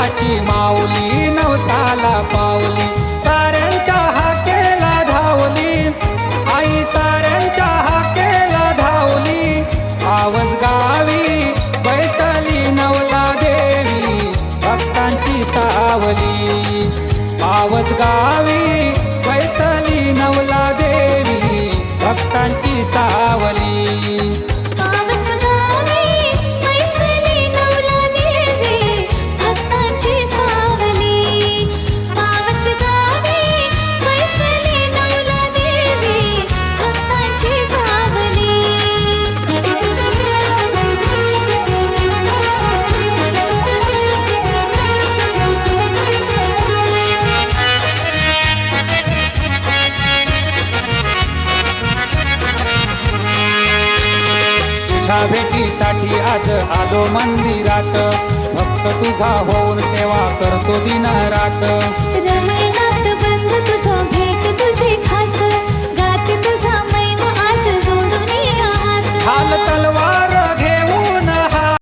विठ्ठलाची माऊली नवसाला पावली, साऱ्यांच्या हाकेला धावली, आई साऱ्यांच्या हाकेला धावली, आवाज गावी बैसली नवला देवी भक्तांची सावली, आवाज गावी बैसली नवला देवी भक्तांची सावली। पावस गावी बैसली नवला देवी भक्तांची सावली, पावस गावी बैसली नवला देवी भक्तांची सावली। तुझ्या भेटीसाठी आज आलो मंदिरात, भक्त तुझा होऊन सेवा करतो दिन रात। रमण